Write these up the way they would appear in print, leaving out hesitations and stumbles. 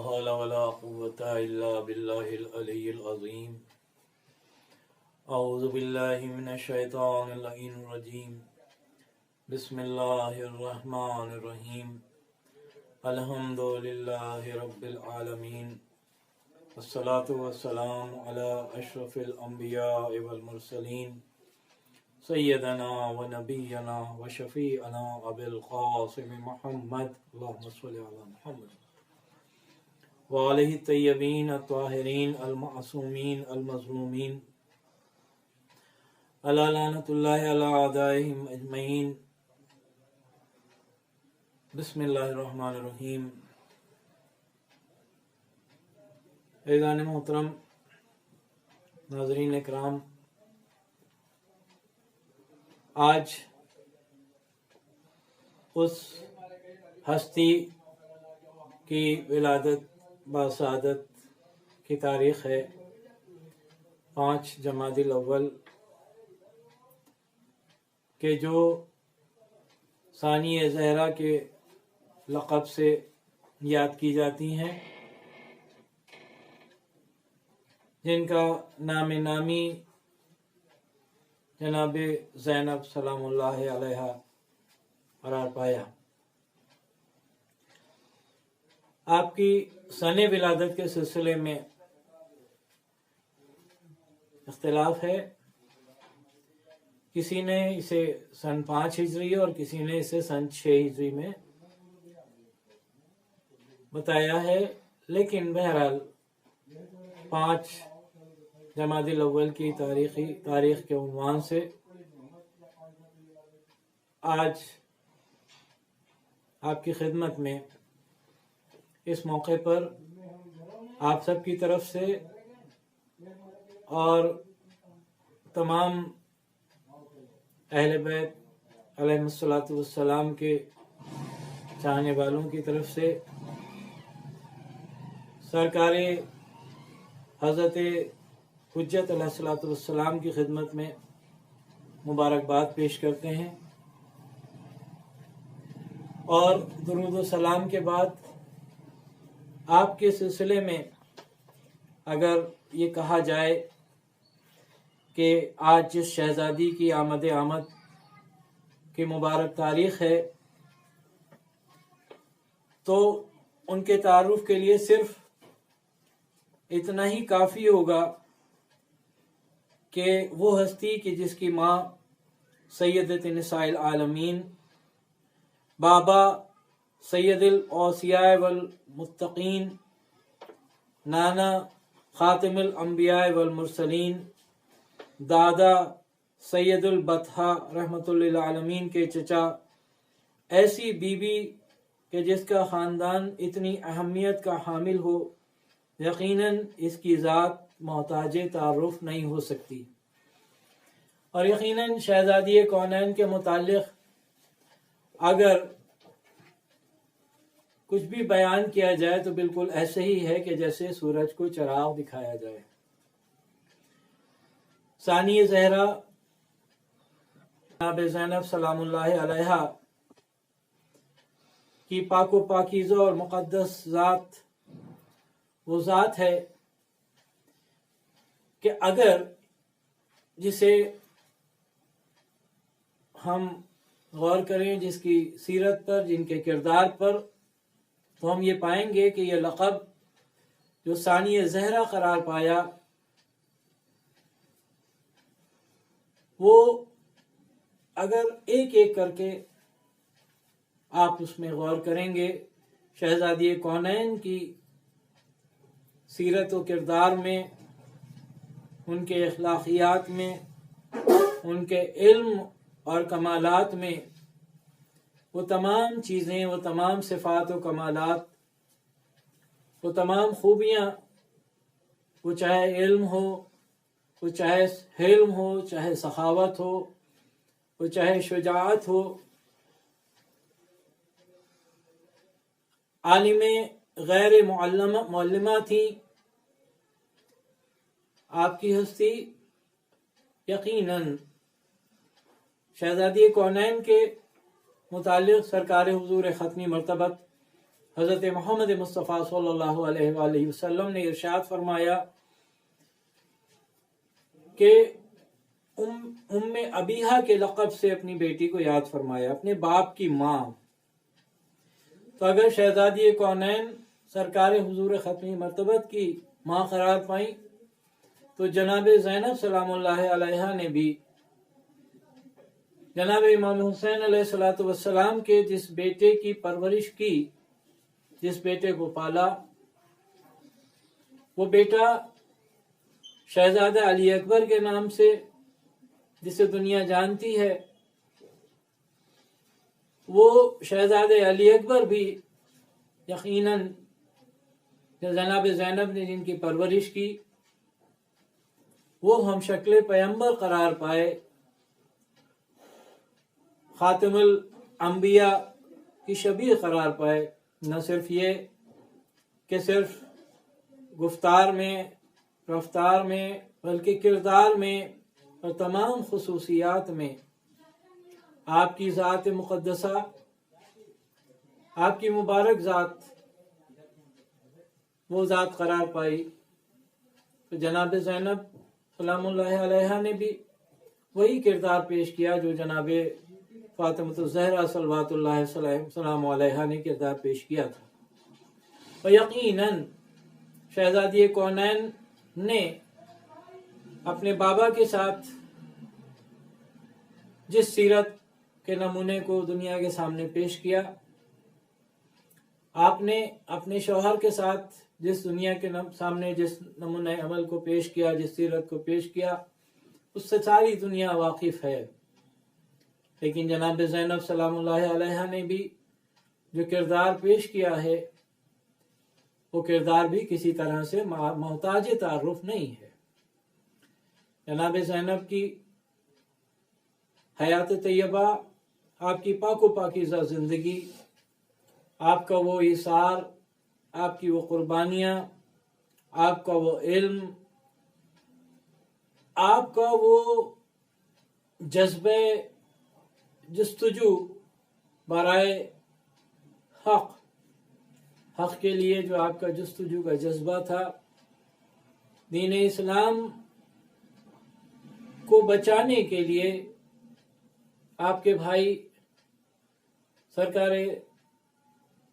حول ولا قوة إلا بالله العلي العظيم. أعوذ بالله من الشيطان اللعين الرجيم. بسم الله الرحمن الرحيم. الحمد لله رب العالمين، والصلاة والسلام على أشرف الأنبياء والمرسلين، سيدنا ونبينا وشفيعنا أبي القاسم محمد، اللهم صل على محمد وآله الطيبين الطاهرين المعصومين المظلومين، ألا لعنة الله على أعدائهم أجمعين. بسم اللہ الرحمن الرحیم. عزیزان محترم، ناظرین اکرام، آج اس ہستی کی ولادت بسعادت کی تاریخ ہے 5 جمادی الاول، کہ جو ثانی زہرا کے لقب سے یاد کی جاتی ہیں، جن کا نام نامی جناب زینب سلام اللہ علیہا قرار پایا. آپ کی سن ولادت کے سلسلے میں اختلاف ہے. کسی نے اسے سن 5 ہجری اور کسی نے اسے سن 6 ہجری میں بتایا ہے، لیکن بہرحال 5 جمادی الاول کی تاریخ کے عنوان سے آج آپ کی خدمت میں اس موقع پر آپ سب کی طرف سے اور تمام اہل بیت علیہ السلام کے چاہنے والوں کی طرف سے سرکار حضرت حجت علیہ السلام کی خدمت میں مبارکباد پیش کرتے ہیں. اور درود و سلام کے بعد آپ کے سلسلے میں اگر یہ کہا جائے کہ آج جس شہزادی کی آمد کی مبارک تاریخ ہے، تو ان کے تعارف کے لیے صرف اتنا ہی کافی ہوگا کہ وہ ہستی کہ جس کی ماں سیدۃ نساء العالمین، بابا سید الاوصیاء والمتقین، نانا خاتم الانبیاء والمرسلین، دادا سید البطحا رحمۃ اللہ العالمین کے چچا، ایسی بیوی کہ جس کا خاندان اتنی اہمیت کا حامل ہو، یقیناً اس کی ذات محتاج تعارف نہیں ہو سکتی. اور یقیناً شہزادی کونین کے متعلق اگر کچھ بھی بیان کیا جائے تو بالکل ایسے ہی ہے کہ جیسے سورج کو چراغ دکھایا جائے. ثانی زہرا جناب زینب سلام اللہ علیہا کی پاک و پاکیزہ اور مقدس ذات وہ ذات ہے کہ اگر جسے ہم غور کریں جس کی سیرت پر، جن کے کردار پر، تو ہم یہ پائیں گے کہ یہ لقب جو ثانی زہرا قرار پایا، وہ اگر ایک ایک کر کے آپ اس میں غور کریں گے، شہزادی کونین کی سیرت و کردار میں، ان کے اخلاقیات میں، ان کے علم اور کمالات میں، وہ تمام چیزیں، وہ تمام صفات و کمالات، وہ تمام خوبیاں، وہ چاہے علم ہو، وہ چاہے حلم ہو، چاہے سخاوت ہو، وہ چاہے شجاعت ہو، عالم غیر معلمہ تھی آپ کی ہستی. یقیناً شہزادی کونین کے متعلق سرکار حضور ختمی مرتبت حضرت محمد مصطفیٰ صلی اللہ علیہ وآلہ وسلم نے ارشاد فرمایا کہ ام ابیہا کے لقب سے اپنی بیٹی کو یاد فرمایا، اپنے باپ کی ماں۔ تو اگر شہزادی کونین سرکار حضور ختمی مرتبت کی ماں قرار پائیں تو جناب زینب سلام اللہ علیہا نے بھی جناب امام حسین علیہ السلام کے جس بیٹے کی پرورش کی، جس بیٹے کو پالا، وہ بیٹا شہزادہ علی اکبر کے نام سے جسے دنیا جانتی ہے، وہ شہزادہ علی اکبر بھی یقیناً جناب زینب نے جن کی پرورش کی وہ ہم شکل پیغمبر قرار پائے، خاتم الانبیاء کی شبیہ قرار پائے۔ نہ صرف یہ کہ صرف گفتار میں، رفتار میں، بلکہ کردار میں اور تمام خصوصیات میں آپ کی ذات مقدسہ، آپ کی مبارک ذات وہ ذات قرار پائی۔ تو جناب زینب سلام اللہ علیہا نے بھی وہی کردار پیش کیا جو جناب فاطمۃ الزہرا صلوات اللہ سلام علیہا نے کردار پیش کیا تھا۔ اور یقیناً شہزادی کونین نے اپنے بابا کے ساتھ جس سیرت کے نمونے کو دنیا کے سامنے پیش کیا، آپ نے اپنے شوہر کے ساتھ جس دنیا کے سامنے جس نمونہ عمل کو پیش کیا، جس سیرت کو پیش کیا، اس سے ساری دنیا واقف ہے۔ لیکن جناب زینب سلام اللہ علیہا نے بھی جو کردار پیش کیا ہے وہ کردار بھی کسی طرح سے محتاج تعارف نہیں ہے۔ جناب زینب کی حیات طیبہ، آپ کی پاک و پاکیزہ زندگی، آپ کا وہ ایثار، آپ کی وہ قربانیاں، آپ کا وہ علم، آپ کا وہ جذبہ جستجو برائے حق کے لیے جو آپ کا جستجو کا جذبہ تھا، دین اسلام کو بچانے کے لیے آپ کے بھائی سرکار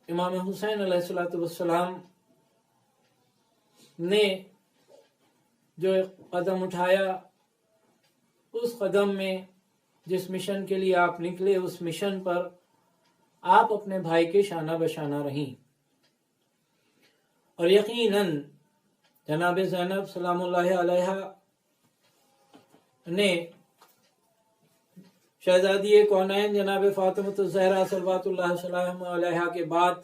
امام حسین علیہ السلام نے جو قدم اٹھایا، اس قدم میں جس مشن کے لیے آپ نکلے، اس مشن پر آپ اپنے بھائی کے شانہ بشانہ رہیں۔ اور یقیناً جناب زینب سلام اللہ علیہا نے شہزادی کونین جناب فاطمۃ الزہرا صلوات اللہ وسلم علیہا کے بعد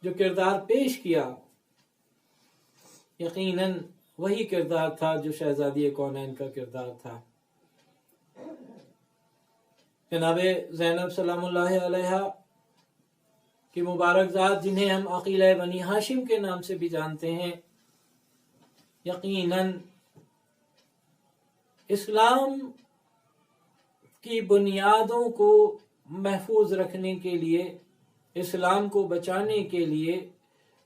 جو کردار پیش کیا، یقیناً وہی کردار تھا جو شہزادی کونین کا کردار تھا۔ جناب زینب سلام اللہ علیہا کی مبارک ذات، جنہیں ہم عقیلہ بنی ہاشم کے نام سے بھی جانتے ہیں، یقیناً اسلام کی بنیادوں کو محفوظ رکھنے کے لیے، اسلام کو بچانے کے لیے،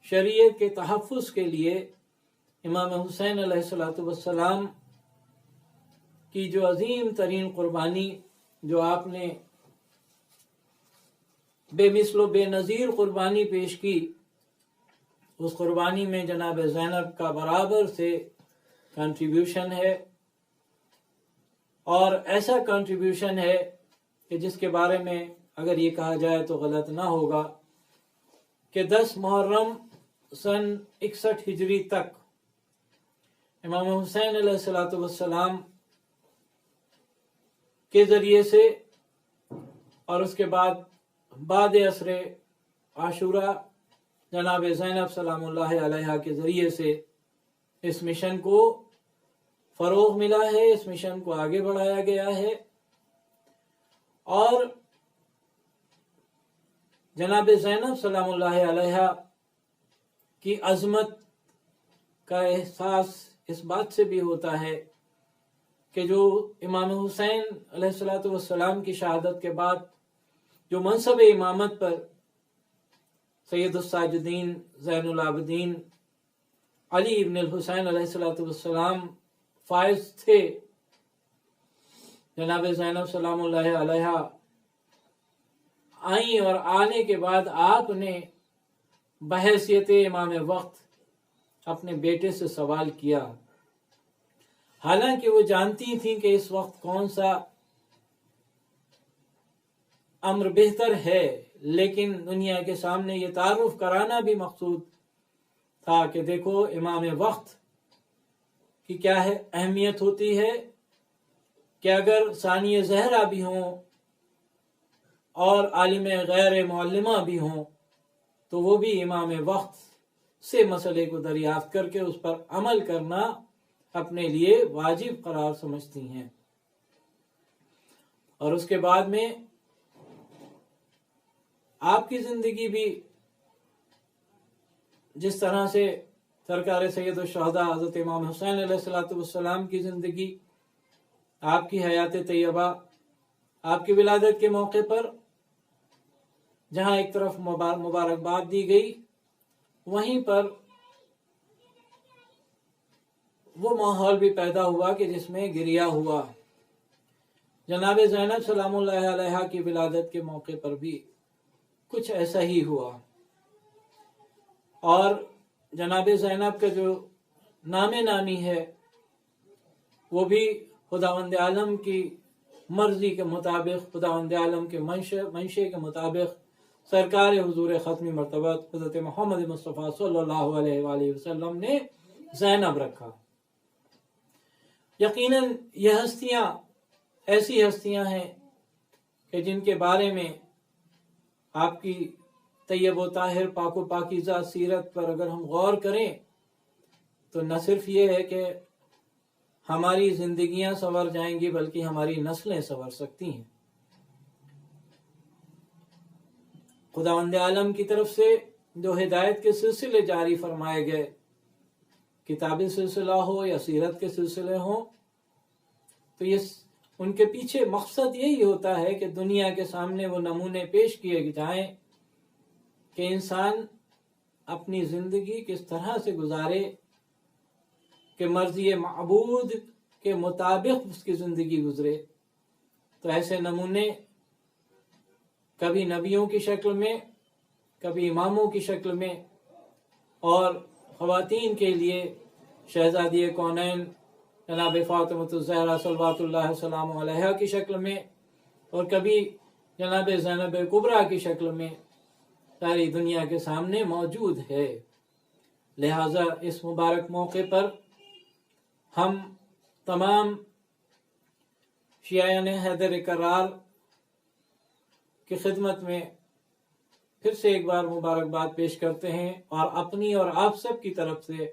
شریعت کے تحفظ کے لیے امام حسین علیہ السلام کی جو عظیم ترین قربانی، جو آپ نے بے مثل و بے نظیر قربانی پیش کی، اس قربانی میں جناب زینب کا برابر سے کنٹریبیوشن ہے، اور ایسا کنٹریبیوشن ہے کہ جس کے بارے میں اگر یہ کہا جائے تو غلط نہ ہوگا کہ 10 محرم سن 61 ہجری تک امام حسین علیہ السلام کے ذریعے سے، اور اس کے بعد عصر عاشورہ جناب زینب سلام اللہ علیہا کے ذریعے سے اس مشن کو فروغ ملا ہے، اس مشن کو آگے بڑھایا گیا ہے، اور جناب زینب سلام اللہ علیہا کی عظمت کا احساس اس بات سے بھی ہوتا ہے کہ جو امام حسین علیہ السلام کی شہادت کے بعد جو منصب امامت پر سید الساجدین زین العابدین علی ابن الحسین علیہ السلام فائز تھے، جناب زینب سلام اللہ علیہ آئیں اور آنے کے بعد آپ نے بحیثیت امام وقت اپنے بیٹے سے سوال کیا، حالانکہ وہ جانتی تھیں کہ اس وقت کون سا امر بہتر ہے، لیکن دنیا کے سامنے یہ تعارف کرانا بھی مقصود تھا کہ دیکھو امام وقت کی کیا ہے اہمیت ہوتی ہے، کہ اگر ثانی زہرا بھی ہوں اور عالم غیر معلمہ بھی ہوں تو وہ بھی امام وقت سے مسئلے کو دریافت کر کے اس پر عمل کرنا اپنے لیے واجب قرار سمجھتی ہیں۔ اور اس کے بعد میں آپ کی زندگی بھی جس طرح سے سرکار سید الشہداء حضرت امام حسین علیہ السلام کی زندگی، آپ کی حیات طیبہ، آپ کی ولادت کے موقع پر جہاں ایک طرف مبارکباد دی گئی، وہیں پر وہ ماحول بھی پیدا ہوا کہ جس میں گریہ ہوا۔ جناب زینب سلام اللہ علیہ کی ولادت کے موقع پر بھی کچھ ایسا ہی ہوا، اور جناب زینب کا جو نام نامی ہے وہ بھی خداوند عالم کی مرضی کے مطابق، خداوند عالم کے منشے کے مطابق سرکار حضور ختمی مرتبہ حضرت محمد مصطفیٰ صلی اللہ علیہ وآلہ وسلم نے زینب رکھا۔ یقیناً یہ ہستیاں ایسی ہستیاں ہیں کہ جن کے بارے میں آپ کی طیب و طاہر پاک و پاکیزہ سیرت پر اگر ہم غور کریں تو نہ صرف یہ ہے کہ ہماری زندگیاں سنور جائیں گی بلکہ ہماری نسلیں سنور سکتی ہیں۔ خداوند عالم کی طرف سے جو ہدایت کے سلسلے جاری فرمائے گئے، کتابی سلسلہ ہو یا سیرت کے سلسلے ہوں، تو یہ ان کے پیچھے مقصد یہی ہوتا ہے کہ دنیا کے سامنے وہ نمونے پیش کیے جائیں کہ انسان اپنی زندگی کس طرح سے گزارے کہ مرضی معبود کے مطابق اس کی زندگی گزرے۔ تو ایسے نمونے کبھی نبیوں کی شکل میں، کبھی اماموں کی شکل میں، اور خواتین کے لیے شہزادی کونین جناب فاطمۃ الزہرا صلوات اللہ السلام علیہا کی شکل میں، اور کبھی جناب زینب کبریٰ کی شکل میں ساری دنیا کے سامنے موجود ہے۔ لہٰذا اس مبارک موقع پر ہم تمام شیعیان حیدر کرار کی خدمت میں پھر سے ایک بار مبارکباد پیش کرتے ہیں، اور اپنی اور آپ سب کی طرف سے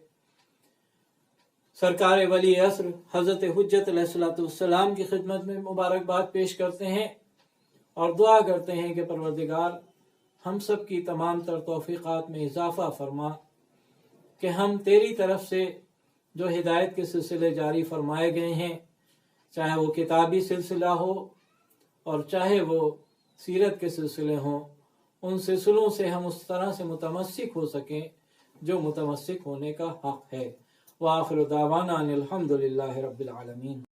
سرکار ولی عصر حضرت حجت علیہ السلام کی خدمت میں مبارکباد پیش کرتے ہیں، اور دعا کرتے ہیں کہ پروردگار ہم سب کی تمام تر توفیقات میں اضافہ فرما، کہ ہم تیری طرف سے جو ہدایت کے سلسلے جاری فرمائے گئے ہیں، چاہے وہ کتابی سلسلہ ہو اور چاہے وہ سیرت کے سلسلے ہوں، ان سلسلوں سے ہم اس طرح سے متمسک ہو سکیں جو متمسک ہونے کا حق ہے۔ وآخر دعوانا ان الحمد للہ رب العالمین۔